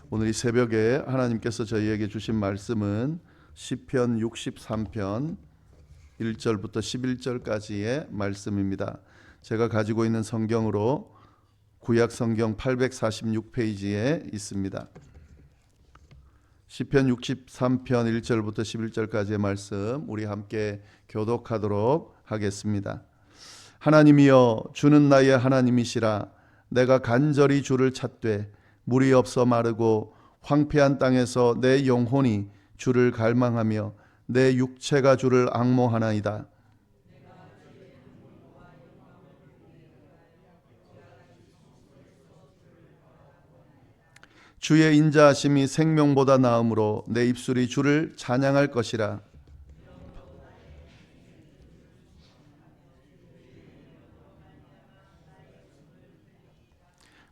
오늘 이 새벽에 하나님께서 저희에게 주신 말씀은 시편 63편 1절부터 11절까지의 말씀입니다. 제가 가지고 있는 성경으로 구약 성경 846페이지에 있습니다. 시편 63편 1절부터 11절까지의 말씀 우리 함께 교독하도록 하겠습니다. 하나님이여, 주는 나의 하나님이시라. 내가 간절히 주를 찾되 물이 없어 마르고 황폐한 땅에서 내 영혼이 주를 갈망하며 내 육체가 주를 앙모하나이다. 주의 인자하심이 생명보다 나음으로 내 입술이 주를 찬양할 것이라.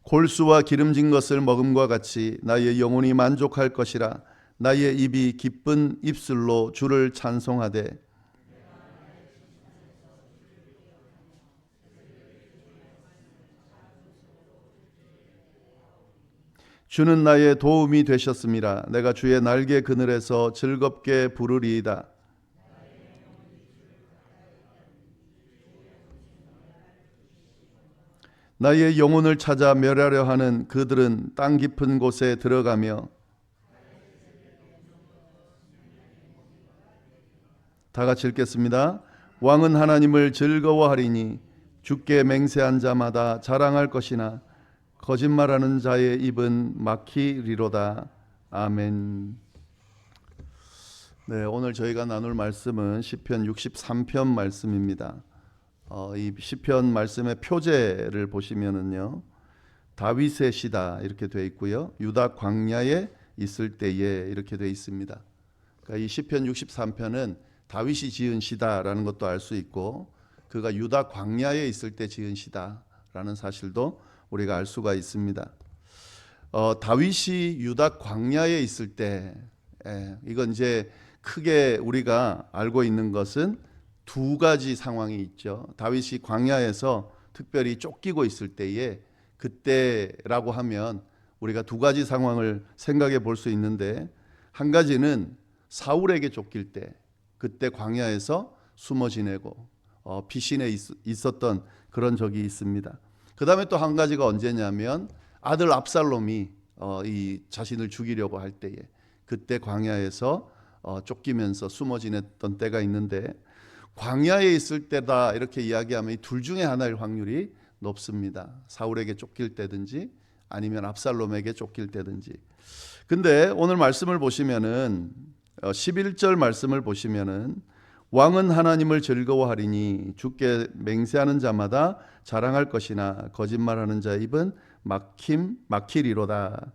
골수와 기름진 것을 먹음과 같이 나의 영혼이 만족할 것이라. 나의 입이 기쁜 입술로 주를 찬송하되 주는 나의 도움이 되셨음이라. 내가 주의 날개 그늘에서 즐겁게 부르리이다. 나의 영혼을 찾아 멸하려 하는 그들은 땅 깊은 곳에 들어가며 다 같이 읽겠습니다. 왕은 하나님을 즐거워하리니 주께 맹세한 자마다 자랑할 것이나 거짓말하는 자의 입은 막히리로다. 아멘. 네, 오늘 저희가 나눌 말씀은 시편 63편 말씀입니다. 이 시편 말씀의 표제를 보시면은요, 다윗의 시다 이렇게 되어 있고요, 유다 광야에 있을 때에 이렇게 되어 있습니다. 그러니까 이 시편 63편은 다윗이 지은 시다라는 것도 알 수 있고, 그가 유다 광야에 있을 때 지은 시다라는 사실도 우리가 알 수가 있습니다. 다윗이 유다 광야에 있을 때, 이건 이제 크게 우리가 알고 있는 것은 두 가지 상황이 있죠. 다윗이 광야에서 특별히 쫓기고 있을 때에, 그때라고 하면 우리가 두 가지 상황을 생각해 볼 수 있는데, 한 가지는 사울에게 쫓길 때, 그때 광야에서 숨어 지내고 피신해 있었던 그런 적이 있습니다. 그 다음에 또 한 가지가 언제냐면 아들 압살롬이 이 자신을 죽이려고 할 때에, 그때 광야에서 쫓기면서 숨어 지냈던 때가 있는데, 광야에 있을 때다 이렇게 이야기하면 이 둘 중에 하나일 확률이 높습니다. 사울에게 쫓길 때든지 아니면 압살롬에게 쫓길 때든지. 근데 오늘 말씀을 보시면은 11절 말씀을 보시면은 왕은 하나님을 즐거워하리니 주께 맹세하는 자마다 자랑할 것이나 거짓말하는 자의 입은 막히리로다.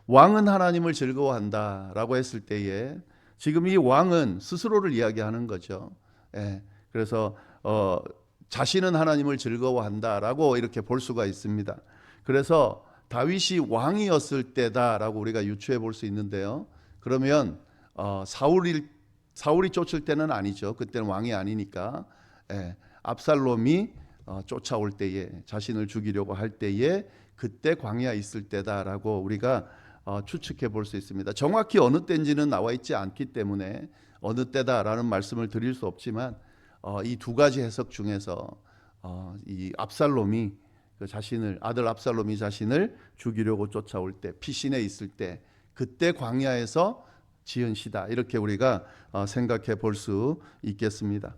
왕은 하나님을 즐거워한다라고 했을 때에 지금 이 왕은 스스로를 이야기하는 거죠. 그래서 자신은 하나님을 즐거워한다라고 이렇게 볼 수가 있습니다. 그래서 다윗이 왕이었을 때다라고 우리가 유추해 볼 수 있는데요. 그러면 사울이 쫓을 때는 아니죠. 그때는 왕이 아니니까. 압살롬이 쫓아올 때에, 자신을 죽이려고 할 때에, 그때 광야에 있을 때다라고 우리가 추측해 볼 수 있습니다. 정확히 어느 때인지는 나와 있지 않기 때문에 어느 때다라는 말씀을 드릴 수 없지만, 이 두 가지 해석 중에서 이 압살롬이 아들 압살롬이 자신을 죽이려고 쫓아올 때, 피신해 있을 때, 그때 광야에서 지은 시다 이렇게 우리가 생각해 볼 수 있겠습니다.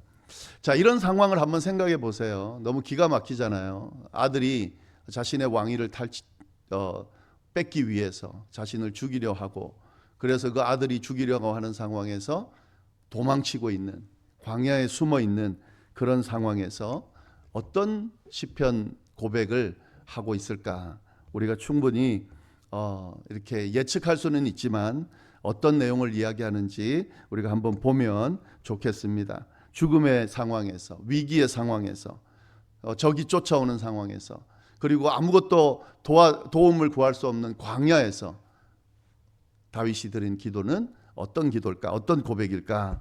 자, 이런 상황을 한번 생각해 보세요. 너무 기가 막히잖아요. 아들이 자신의 왕위를 뺏기 위해서 자신을 죽이려 하고, 그래서 그 아들이 죽이려고 하는 상황에서 도망치고 있는, 광야에 숨어 있는 그런 상황에서 어떤 시편 고백을 하고 있을까? 우리가 충분히 이렇게 예측할 수는 있지만 어떤 내용을 이야기하는지 우리가 한번 보면 좋겠습니다. 죽음의 상황에서, 위기의 상황에서, 적이 쫓아오는 상황에서, 그리고 아무것도 도움을 구할 수 없는 광야에서 다윗이 드린 기도는 어떤 기도일까? 어떤 고백일까?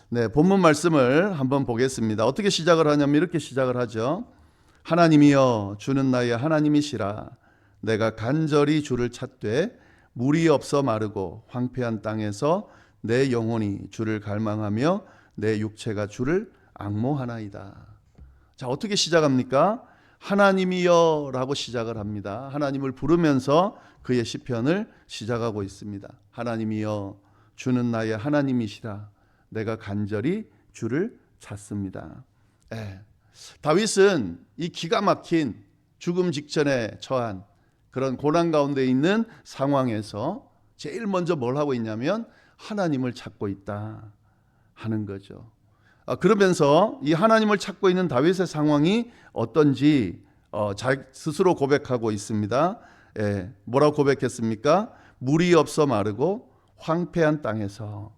네, 본문 말씀을 한번 보겠습니다. 어떻게 시작을 하냐면 이렇게 시작을 하죠. 하나님이여, 주는 나의 하나님이시라. 내가 간절히 주를 찾되 물이 없어 마르고 황폐한 땅에서 내 영혼이 주를 갈망하며 내 육체가 주를 앙모하나이다. 자, 어떻게 시작합니까? 하나님이여 라고 시작을 합니다. 하나님을 부르면서 그의 시편을 시작하고 있습니다. 하나님이여 주는 나의 하나님이시라. 내가 간절히 주를 찾습니다. 다윗은 이 기가 막힌 죽음 직전에 처한 그런 고난 가운데 있는 상황에서 제일 먼저 뭘 하고 있냐면 하나님을 찾고 있다 하는 거죠. 그러면서 이 하나님을 찾고 있는 다윗의 상황이 어떤지 스스로 고백하고 있습니다. 뭐라고 고백했습니까? 물이 없어 마르고 황폐한 땅에서,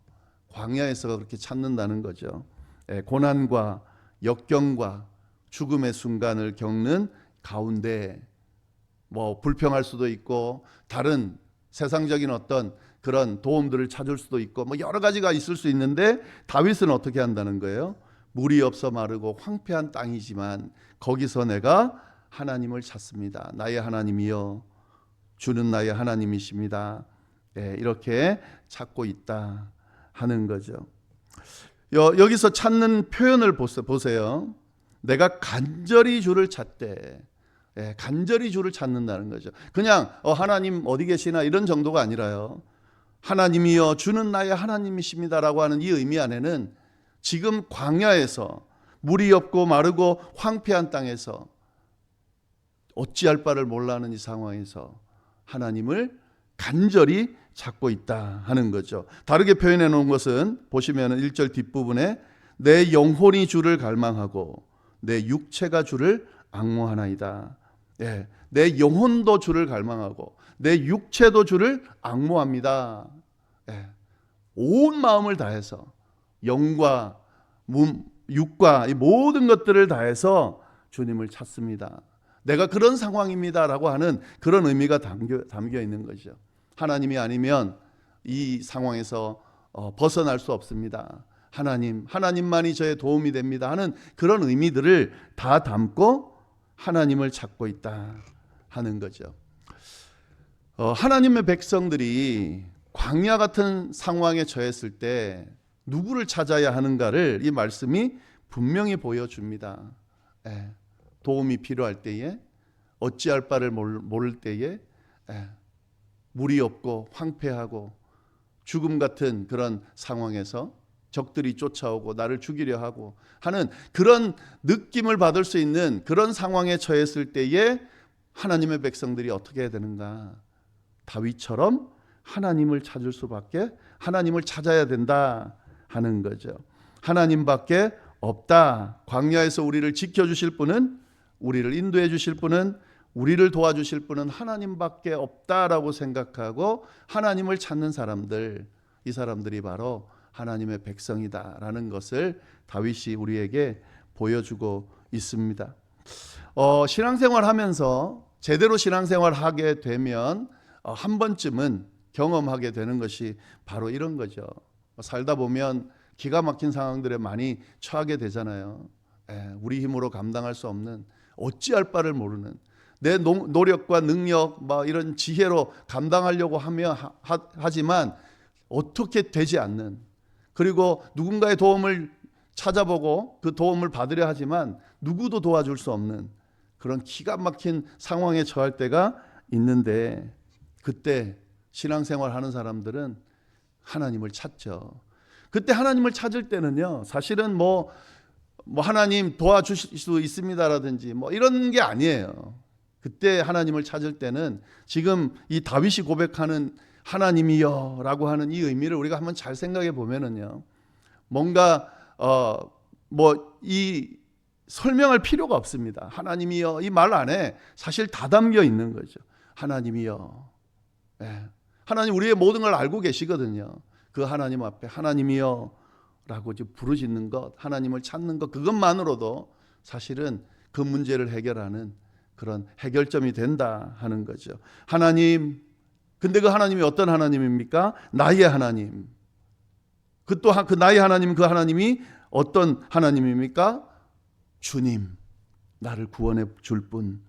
광야에서 그렇게 찾는다는 거죠. 고난과 역경과 죽음의 순간을 겪는 가운데 불평할 수도 있고 다른 세상적인 어떤 그런 도움들을 찾을 수도 있고 여러 가지가 있을 수 있는데 다윗은 어떻게 한다는 거예요? 물이 없어 마르고 황폐한 땅이지만 거기서 내가 하나님을 찾습니다. 나의 하나님이여 주는 나의 하나님이십니다. 이렇게 찾고 있다 하는 거죠. 여기서 찾는 표현을 보세요. 내가 간절히 주를 찾되, 간절히 주를 찾는다는 거죠. 그냥 하나님 어디 계시나 이런 정도가 아니라요. 하나님이여 주는 나의 하나님이십니다라고 하는 이 의미 안에는 지금 광야에서 물이 없고 마르고 황폐한 땅에서 어찌할 바를 몰라하는 이 상황에서 하나님을 간절히 찾고 있다 하는 거죠. 다르게 표현해 놓은 것은 보시면 1절 뒷부분에 내 영혼이 주를 갈망하고 내 육체가 주를 앙모하나이다. 내 영혼도 주를 갈망하고 내 육체도 주를 앙모합니다. 온 마음을 다해서 영과 육과 이 모든 것들을 다해서 주님을 찾습니다. 내가 그런 상황입니다라고 하는 그런 의미가 담겨 있는 거죠. 하나님이 아니면 이 상황에서 벗어날 수 없습니다. 하나님만이 저의 도움이 됩니다 하는 그런 의미들을 다 담고 하나님을 찾고 있다 하는 거죠. 하나님의 백성들이 광야 같은 상황에 처했을 때 누구를 찾아야 하는가를 이 말씀이 분명히 보여줍니다. 도움이 필요할 때에, 어찌할 바를 모를 때에, 물이 없고 황폐하고 죽음 같은 그런 상황에서 적들이 쫓아오고 나를 죽이려 하고 하는 그런 느낌을 받을 수 있는 그런 상황에 처했을 때에 하나님의 백성들이 어떻게 해야 되는가? 다윗처럼 하나님을 찾을 수밖에, 하나님을 찾아야 된다 하는 거죠. 하나님밖에 없다. 광야에서 우리를 지켜주실 분은, 우리를 인도해 주실 분은, 우리를 도와주실 분은 하나님밖에 없다라고 생각하고 하나님을 찾는 사람들, 이 사람들이 바로 하나님의 백성이다라는 것을 다윗이 우리에게 보여주고 있습니다. 신앙생활 하면서 제대로 신앙생활 하게 되면 한 번쯤은 경험하게 되는 것이 바로 이런 거죠. 살다 보면 기가 막힌 상황들에 많이 처하게 되잖아요. 우리 힘으로 감당할 수 없는, 어찌할 바를 모르는, 내 노력과 능력 이런 지혜로 감당하려고 하지만 어떻게 되지 않는, 그리고 누군가의 도움을 찾아보고 그 도움을 받으려 하지만 누구도 도와줄 수 없는 그런 기가 막힌 상황에 처할 때가 있는데, 그때 신앙생활 하는 사람들은 하나님을 찾죠. 그때 하나님을 찾을 때는요, 사실은 하나님 도와주실 수 있습니다라든지 이런 게 아니에요. 그때 하나님을 찾을 때는 지금 이 다윗이 고백하는 하나님이여 라고 하는 이 의미를 우리가 한번 잘 생각해 보면은요, 뭔가 이 설명할 필요가 없습니다. 하나님이여 이 말 안에 사실 다 담겨 있는 거죠. 하나님이여. 하나님 우리의 모든 걸 알고 계시거든요. 그 하나님 앞에 하나님이여 라고 부르짖는 것, 하나님을 찾는 것, 그것만으로도 사실은 그 문제를 해결하는 그런 해결점이 된다 하는 거죠. 하나님, 근데 그 하나님이 어떤 하나님입니까? 나의 하나님. 그 나의 하나님, 그 하나님이 어떤 하나님입니까? 주님, 나를 구원해 줄 분,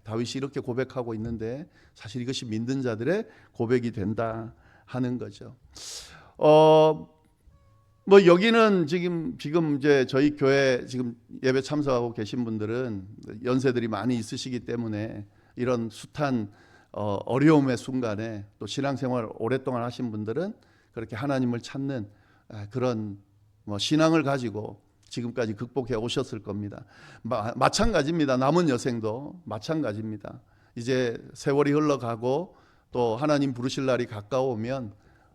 다윗이 이렇게 고백하고 있는데 사실 이것이 믿는 자들의 고백이 된다 하는 거죠. 뭐 여기는 지금 이제 저희 교회 지금 예배 참석하고 계신 분들은 연세들이 많이 있으시기 때문에 이런 숱한 어려움의 순간에 또 신앙생활 오랫동안 하신 분들은 그렇게 하나님을 찾는 그런 뭐 신앙을 가지고 지금까지 극복해 오셨을 겁니다. 마찬가지입니다. 남은 여생도 마찬가지입니다. 이제 세월이 흘러가고 또 하나님 부르실 날이 가까우면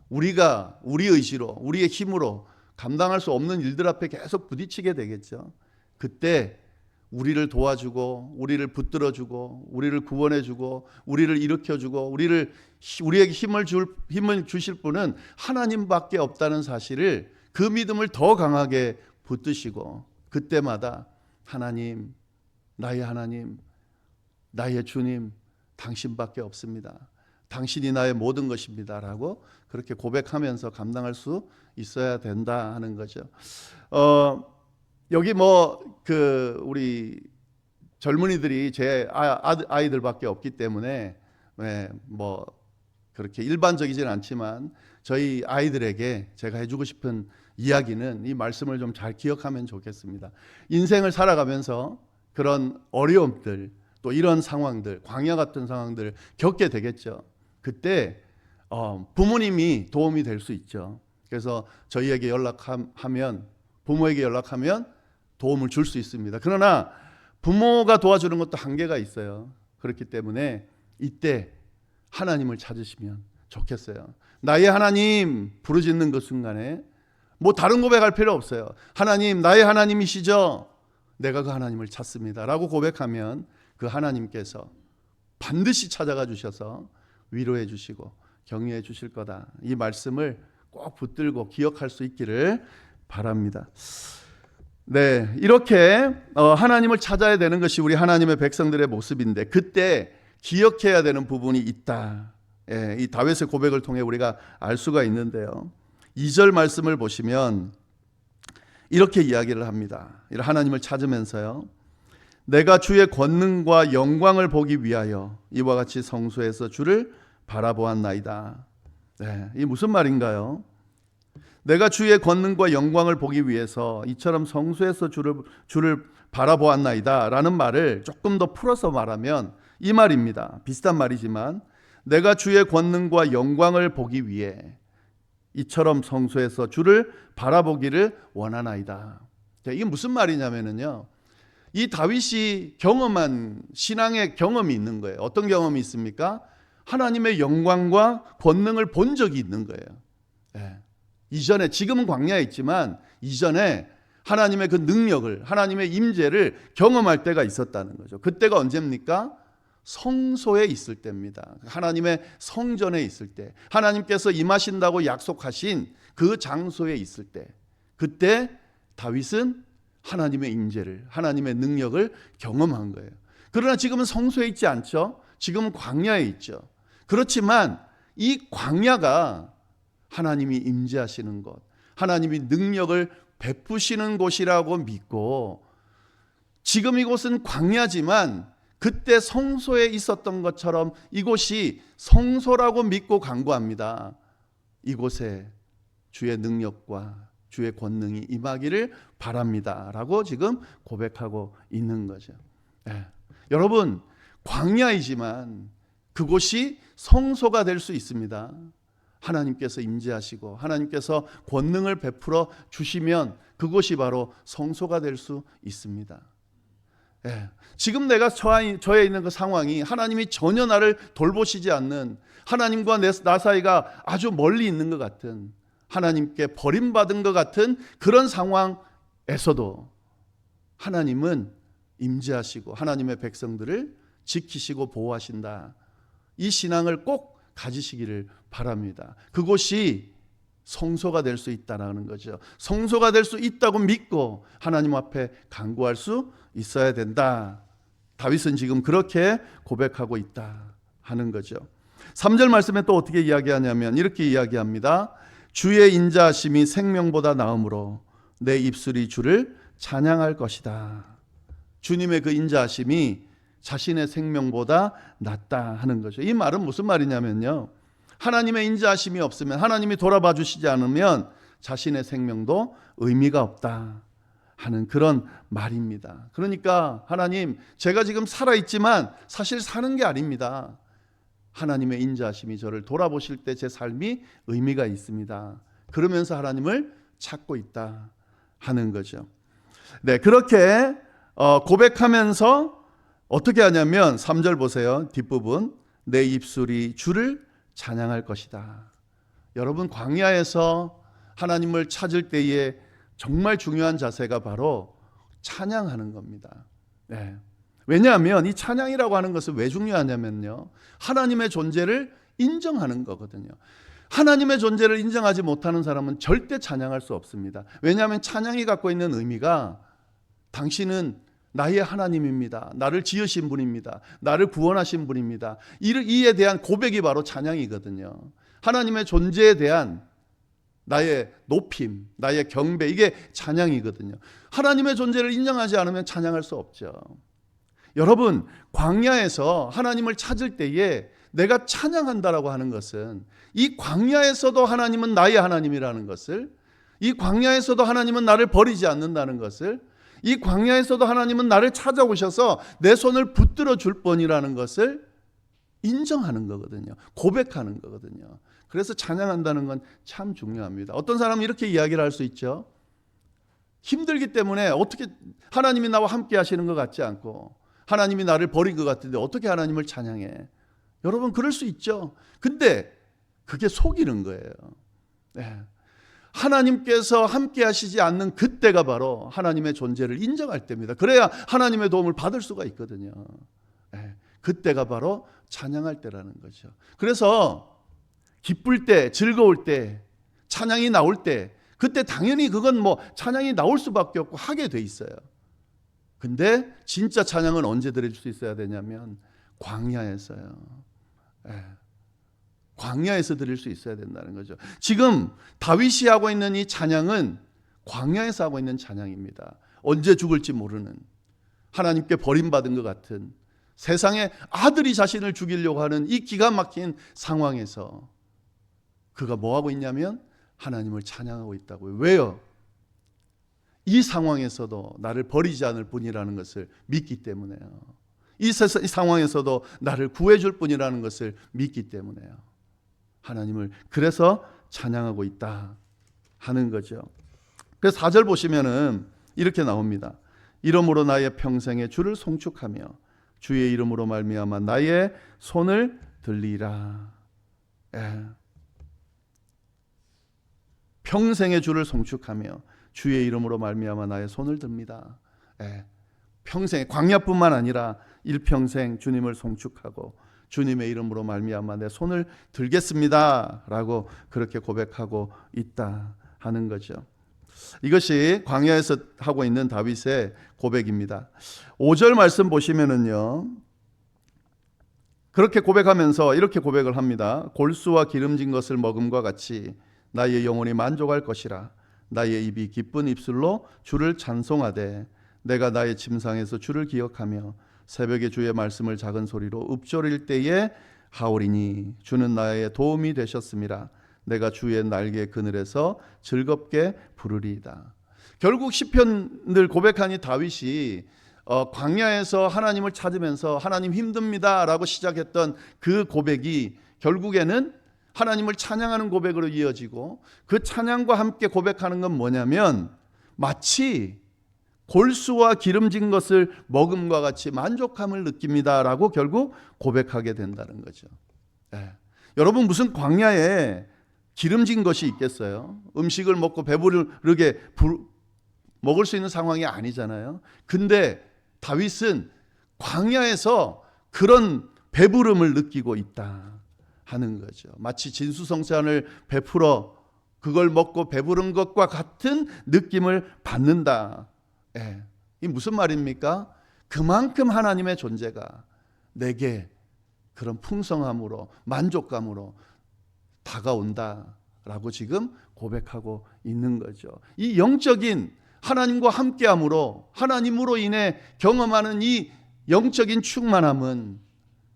우리가 우리 의지로 우리의 힘으로 감당할 수 없는 일들 앞에 계속 부딪히게 되겠죠. 그때 우리를 도와주고 우리를 붙들어주고 우리를 구원해주고 우리를 일으켜주고 우리에게 힘을 주실 분은 하나님밖에 없다는 사실을, 그 믿음을 더 강하게 붙드시고 그때마다 하나님, 나의 주님, 당신밖에 없습니다. 당신이 나의 모든 것입니다 라고 그렇게 고백하면서 감당할 수 있어야 된다 하는 거죠. 여기 우리 젊은이들이 제 아이들밖에 없기 때문에 그렇게 일반적이진 않지만 저희 아이들에게 제가 해주고 싶은 이야기는 이 말씀을 좀 잘 기억하면 좋겠습니다. 인생을 살아가면서 그런 어려움들, 또 이런 상황들, 광야 같은 상황들 겪게 되겠죠. 그때 부모님이 도움이 될 수 있죠. 그래서 저희에게 부모에게 연락하면 도움을 줄 수 있습니다. 그러나 부모가 도와주는 것도 한계가 있어요. 그렇기 때문에 이때 하나님을 찾으시면 좋겠어요. 나의 하나님 부르짖는 그 순간에 다른 고백할 필요 없어요. 하나님, 나의 하나님이시죠? 내가 그 하나님을 찾습니다 라고 고백하면 그 하나님께서 반드시 찾아가 주셔서 위로해 주시고 격려해 주실 거다. 이 말씀을 꼭 붙들고 기억할 수 있기를 바랍니다. 이렇게 하나님을 찾아야 되는 것이 우리 하나님의 백성들의 모습인데, 그때 기억해야 되는 부분이 있다. 이 다윗의 고백을 통해 우리가 알 수가 있는데요. 2절 말씀을 보시면 이렇게 이야기를 합니다. 하나님을 찾으면서요, 내가 주의 권능과 영광을 보기 위하여 이와 같이 성소에서 주를 바라보았나이다. 이 무슨 말인가요? 내가 주의 권능과 영광을 보기 위해서 이처럼 성소에서 주를 바라보았나이다 라는 말을 조금 더 풀어서 말하면 이 말입니다. 비슷한 말이지만 내가 주의 권능과 영광을 보기 위해 이처럼 성소에서 주를 바라보기를 원하나이다. 이게 무슨 말이냐면요, 이 다윗이 경험한 신앙의 경험이 있는 거예요. 어떤 경험이 있습니까? 하나님의 영광과 권능을 본 적이 있는 거예요. 이전에, 지금은 광야에 있지만 이전에 하나님의 그 능력을, 하나님의 임재를 경험할 때가 있었다는 거죠. 그때가 언제입니까? 성소에 있을 때입니다. 하나님의 성전에 있을 때, 하나님께서 임하신다고 약속하신 그 장소에 있을 때, 그때 다윗은 하나님의 임재를, 하나님의 능력을 경험한 거예요. 그러나 지금은 성소에 있지 않죠. 지금은 광야에 있죠. 그렇지만 이 광야가 하나님이 임재하시는 곳, 하나님이 능력을 베푸시는 곳이라고 믿고, 지금 이곳은 광야지만 그때 성소에 있었던 것처럼 이곳이 성소라고 믿고 간구합니다. 이곳에 주의 능력과 주의 권능이 임하기를 바랍니다 라고 지금 고백하고 있는 거죠. 여러분, 광야이지만 그곳이 성소가 될 수 있습니다. 하나님께서 임재하시고 하나님께서 권능을 베풀어 주시면 그곳이 바로 성소가 될 수 있습니다. 지금 내가 처해 있는 그 상황이 하나님이 전혀 나를 돌보시지 않는, 하나님과 나 사이가 아주 멀리 있는 것 같은, 하나님께 버림받은 것 같은 그런 상황에서도 하나님은 임재하시고 하나님의 백성들을 지키시고 보호하신다. 이 신앙을 꼭 가지시기를 바랍니다. 그곳이 성소가 될 수 있다는 거죠. 성소가 될 수 있다고 믿고 하나님 앞에 간구할 수 있어야 된다. 다윗은 지금 그렇게 고백하고 있다 하는 거죠. 3절 말씀에 또 어떻게 이야기하냐면 이렇게 이야기합니다. 주의 인자하심이 생명보다 나음으로 내 입술이 주를 찬양할 것이다. 주님의 그 인자하심이 자신의 생명보다 낫다 하는 거죠. 이 말은 무슨 말이냐면요, 하나님의 인자하심이 없으면, 하나님이 돌아봐 주시지 않으면 자신의 생명도 의미가 없다 하는 그런 말입니다. 그러니까 하나님, 제가 지금 살아있지만 사실 사는 게 아닙니다. 하나님의 인자하심이 저를 돌아보실 때 제 삶이 의미가 있습니다. 그러면서 하나님을 찾고 있다 하는 거죠. 네, 그렇게 고백하면서 어떻게 하냐면 3절 보세요. 뒷부분, 내 입술이 주를 찬양할 것이다. 여러분, 광야에서 하나님을 찾을 때에 정말 중요한 자세가 바로 찬양하는 겁니다. 네. 왜냐하면 이 찬양이라고 하는 것은 왜 중요하냐면요, 하나님의 존재를 인정하는 거거든요. 하나님의 존재를 인정하지 못하는 사람은 절대 찬양할 수 없습니다. 왜냐하면 찬양이 갖고 있는 의미가, 당신은 나의 하나님입니다, 나를 지으신 분입니다, 나를 구원하신 분입니다, 이에 대한 고백이 바로 찬양이거든요. 하나님의 존재에 대한 나의 높임, 나의 경배, 이게 찬양이거든요. 하나님의 존재를 인정하지 않으면 찬양할 수 없죠. 여러분, 광야에서 하나님을 찾을 때에 내가 찬양한다라고 하는 것은, 이 광야에서도 하나님은 나의 하나님이라는 것을, 이 광야에서도 하나님은 나를 버리지 않는다는 것을, 이 광야에서도 하나님은 나를 찾아오셔서 내 손을 붙들어 줄 뿐이라는 것을 인정하는 거거든요. 고백하는 거거든요. 그래서 찬양한다는 건 참 중요합니다. 어떤 사람은 이렇게 이야기를 할 수 있죠. 힘들기 때문에 어떻게 하나님이 나와 함께 하시는 것 같지 않고, 하나님이 나를 버린 것 같은데 어떻게 하나님을 찬양해? 여러분, 그럴 수 있죠. 근데 그게 속이는 거예요. 네. 하나님께서 함께 하시지 않는 그때가 바로 하나님의 존재를 인정할 때입니다. 그래야 하나님의 도움을 받을 수가 있거든요. 네. 그때가 바로 찬양할 때라는 거죠. 그래서 기쁠 때, 즐거울 때, 찬양이 나올 때, 그때 당연히 그건 찬양이 나올 수밖에 없고 하게 돼 있어요. 근데 진짜 찬양은 언제 드릴 수 있어야 되냐면 광야에서요. 네. 광야에서 드릴 수 있어야 된다는 거죠. 지금 다윗이 하고 있는 이 찬양은 광야에서 하고 있는 찬양입니다. 언제 죽을지 모르는, 하나님께 버림받은 것 같은, 세상에 아들이 자신을 죽이려고 하는 이 기가 막힌 상황에서 그가 뭐 하고 있냐면 하나님을 찬양하고 있다고요. 왜요? 이 상황에서도 나를 버리지 않을 분이라는 것을 믿기 때문에요. 이 상황에서도 나를 구해줄 분이라는 것을 믿기 때문에요. 하나님을 그래서 찬양하고 있다 하는 거죠. 그래서 4절 보시면은 이렇게 나옵니다. 이러므로 나의 평생에 주를 송축하며 주의 이름으로 말미암아 나의 손을 들리라. 예. 평생에 주를 송축하며 주의 이름으로 말미암아 나의 손을 듭니다. 예. 평생, 광야뿐만 아니라 일평생 주님을 송축하고 주님의 이름으로 말미암아 내 손을 들겠습니다 라고 그렇게 고백하고 있다 하는 거죠. 이것이 광야에서 하고 있는 다윗의 고백입니다. 5절 말씀 보시면은요, 그렇게 고백하면서 이렇게 고백을 합니다. 골수와 기름진 것을 먹음과 같이 나의 영혼이 만족할 것이라. 나의 입이 기쁜 입술로 주를 찬송하되 내가 나의 침상에서 주를 기억하며 새벽에 주의 말씀을 작은 소리로 읊조릴 때에 하오리니 주는 나의 도움이 되셨음이라. 내가 주의 날개 그늘에서 즐겁게 부르리이다. 결국 시편을 고백하니 다윗이 광야에서 하나님을 찾으면서 하나님 힘듭니다 라고 시작했던 그 고백이 결국에는 하나님을 찬양하는 고백으로 이어지고, 그 찬양과 함께 고백하는 건 뭐냐면 마치 골수와 기름진 것을 먹음과 같이 만족함을 느낍니다 라고 결국 고백하게 된다는 거죠. 네. 여러분, 무슨 광야에 기름진 것이 있겠어요? 음식을 먹고 배부르게 먹을 수 있는 상황이 아니잖아요. 근데 다윗은 광야에서 그런 배부름을 느끼고 있다 하는 거죠. 마치 진수성찬을 베풀어 그걸 먹고 배부른 것과 같은 느낌을 받는다. 예. 이 무슨 말입니까? 그만큼 하나님의 존재가 내게 그런 풍성함으로 만족감으로 다가온다라고 지금 고백하고 있는 거죠. 이 영적인 하나님과 함께함으로, 하나님으로 인해 경험하는 이 영적인 충만함은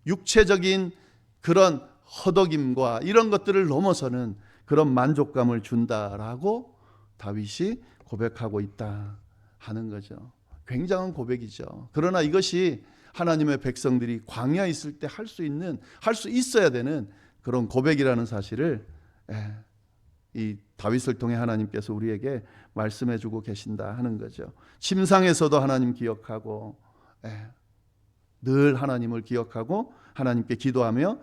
육체적인 그런 허덕임과 이런 것들을 넘어서는 그런 만족감을 준다라고 다윗이 고백하고 있다 하는 거죠. 굉장한 고백이죠. 그러나 이것이 하나님의 백성들이 광야에 있을 때 할 수 있어야 되는 그런 고백이라는 사실을 이 다윗을 통해 하나님께서 우리에게 말씀해 주고 계신다 하는 거죠. 침상에서도 하나님 기억하고 늘 하나님을 기억하고 하나님께 기도하며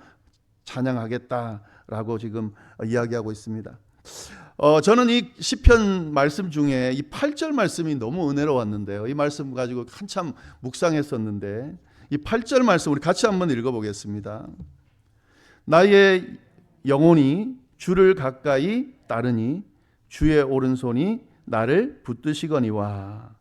찬양하겠다라고 지금 이야기하고 있습니다. 저는 이 시편 말씀 중에 이 8절 말씀이 너무 은혜로웠는데요. 이 말씀 가지고 한참 묵상했었는데 이 8절 말씀 우리 같이 한번 읽어보겠습니다. 나의 영혼이 주를 가까이 따르니 주의 오른손이 나를 붙드시거니와.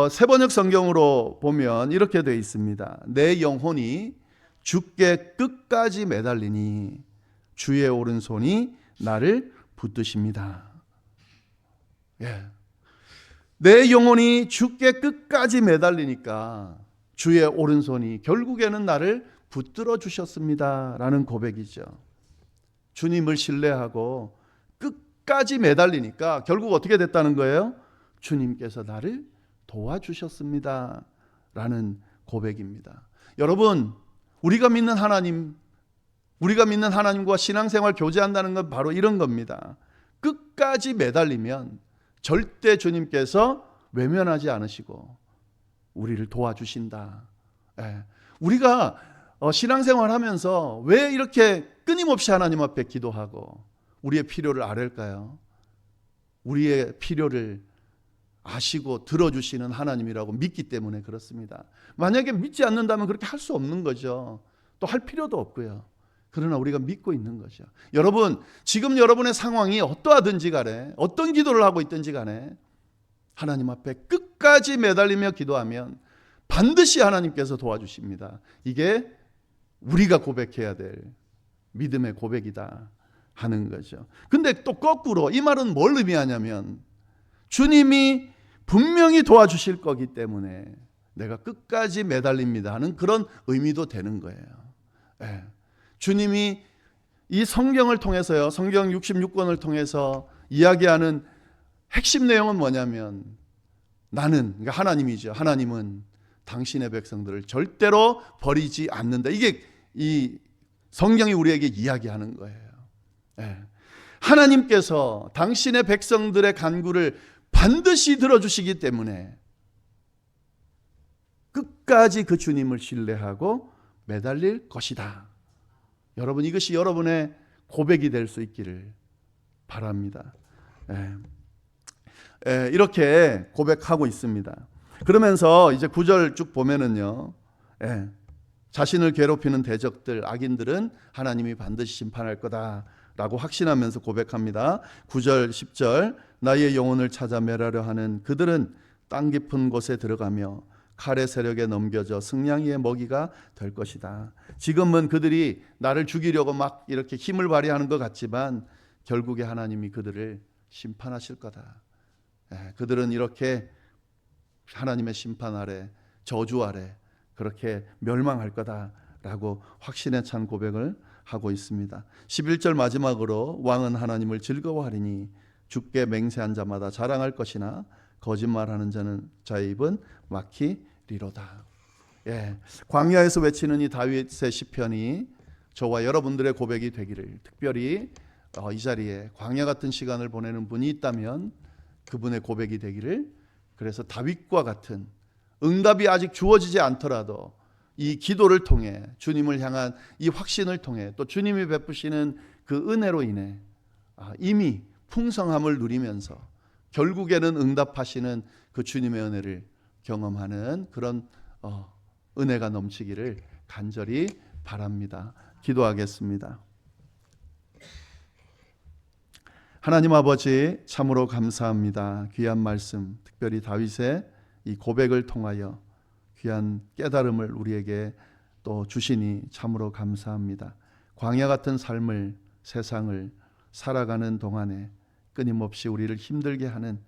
세번역 성경으로 보면 이렇게 되어 있습니다. 내 영혼이 주께 끝까지 매달리니 주의 오른손이 나를 붙드십니다. 내 영혼이 주께 끝까지 매달리니까 주의 오른손이 결국에는 나를 붙들어 주셨습니다 라는 고백이죠. 주님을 신뢰하고 끝까지 매달리니까 결국 어떻게 됐다는 거예요? 주님께서 나를 도와주셨습니다 라는 고백입니다. 여러분, 우리가 믿는 하나님과 신앙생활 교제한다는 건 바로 이런 겁니다. 끝까지 매달리면 절대 주님께서 외면하지 않으시고 우리를 도와주신다. 우리가 신앙생활 하면서 왜 이렇게 끊임없이 하나님 앞에 기도하고 우리의 필요를 아뢰일까요? 우리의 필요를 아시고 들어주시는 하나님이라고 믿기 때문에 그렇습니다. 만약에 믿지 않는다면 그렇게 할 수 없는 거죠. 또 할 필요도 없고요. 그러나 우리가 믿고 있는 거죠. 여러분, 지금 여러분의 상황이 어떠하든지 간에 어떤 기도를 하고 있든지 간에 하나님 앞에 끝까지 매달리며 기도하면 반드시 하나님께서 도와주십니다. 이게 우리가 고백해야 될 믿음의 고백이다 하는 거죠. 근데 또 거꾸로 이 말은 뭘 의미하냐면 주님이 분명히 도와주실 거기 때문에 내가 끝까지 매달립니다 하는 그런 의미도 되는 거예요. 주님이 이 성경을 통해서요, 성경 66권을 통해서 이야기하는 핵심 내용은 뭐냐면 그러니까 하나님이죠. 하나님은 당신의 백성들을 절대로 버리지 않는다. 이게 이 성경이 우리에게 이야기하는 거예요. 하나님께서 당신의 백성들의 간구를 반드시 들어주시기 때문에 끝까지 그 주님을 신뢰하고 매달릴 것이다. 여러분, 이것이 여러분의 고백이 될 수 있기를 바랍니다. 이렇게 고백하고 있습니다. 그러면서 이제 9절 쭉 보면은요, 자신을 괴롭히는 대적들, 악인들은 하나님이 반드시 심판할 거다라고 확신하면서 고백합니다. 9절, 10절, 나의 영혼을 찾아 멸하려 하는 그들은 땅 깊은 곳에 들어가며 칼의 세력에 넘겨져 승냥이의 먹이가 될 것이다. 지금은 그들이 나를 죽이려고 막 이렇게 힘을 발휘하는 것 같지만 결국에 하나님이 그들을 심판하실 거다. 그들은 이렇게 하나님의 심판 아래, 저주 아래 그렇게 멸망할 거다라고 확신에 찬 고백을 하고 있습니다. 11절 마지막으로 왕은 하나님을 즐거워하리니 주께 맹세한 자마다 자랑할 것이나 거짓말하는 자의 입은 막히리로다. 광야에서 외치는 이 다윗의 시편이 저와 여러분들의 고백이 되기를, 특별히 이 자리에 광야 같은 시간을 보내는 분이 있다면 그분의 고백이 되기를, 그래서 다윗과 같은 응답이 아직 주어지지 않더라도 이 기도를 통해 주님을 향한 이 확신을 통해 또 주님이 베푸시는 그 은혜로 인해 이미 풍성함을 누리면서 결국에는 응답하시는 그 주님의 은혜를 경험하는 그런 은혜가 넘치기를 간절히 바랍니다. 기도하겠습니다. 하나님 아버지, 참으로 감사합니다. 귀한 말씀, 특별히 다윗의 이 고백을 통하여 귀한 깨달음을 우리에게 또 주시니 참으로 감사합니다. 광야 같은 삶을, 세상을 살아가는 동안에 끊임없이 우리를 힘들게 하는,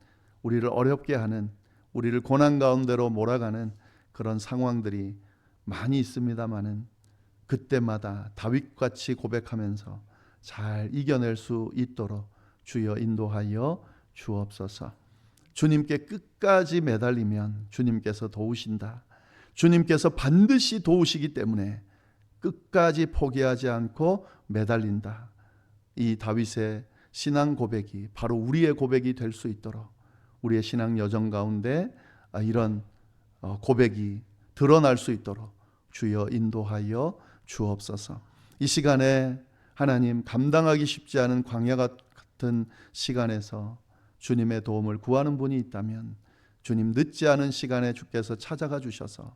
우리를 어렵게 하는, 우리를 고난 가운데로 몰아가는 그런 상황들이 많이 있습니다마는 그때마다 다윗같이 고백하면서 잘 이겨낼 수 있도록 주여 인도하여 주옵소서. 주님께 끝까지 매달리면 주님께서 도우신다. 주님께서 반드시 도우시기 때문에 끝까지 포기하지 않고 매달린다. 이 다윗의 신앙 고백이 바로 우리의 고백이 될 수 있도록 우리의 신앙 여정 가운데 이런 고백이 드러날 수 있도록 주여 인도하여 주옵소서. 이 시간에 하나님 감당하기 쉽지 않은 광야 같은 시간에서 주님의 도움을 구하는 분이 있다면 주님 늦지 않은 시간에 주께서 찾아가 주셔서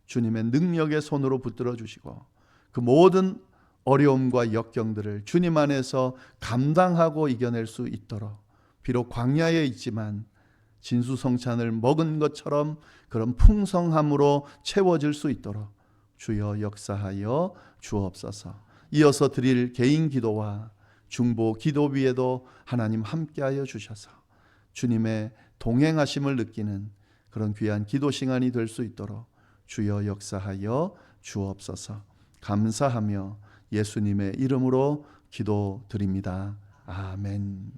주님의 능력의 손으로 붙들어 주시고 그 모든 어려움과 역경들을 주님 안에서 감당하고 이겨낼 수 있도록 비록 광야에 있지만 진수성찬을 먹은 것처럼 그런 풍성함으로 채워질 수 있도록 주여 역사하여 주옵소서. 이어서 드릴 개인 기도와 중보 기도비에도 하나님 함께하여 주셔서 주님의 동행하심을 느끼는 그런 귀한 기도 시간이 될 수 있도록 주여 역사하여 주옵소서. 감사하며 예수님의 이름으로 기도드립니다. 아멘.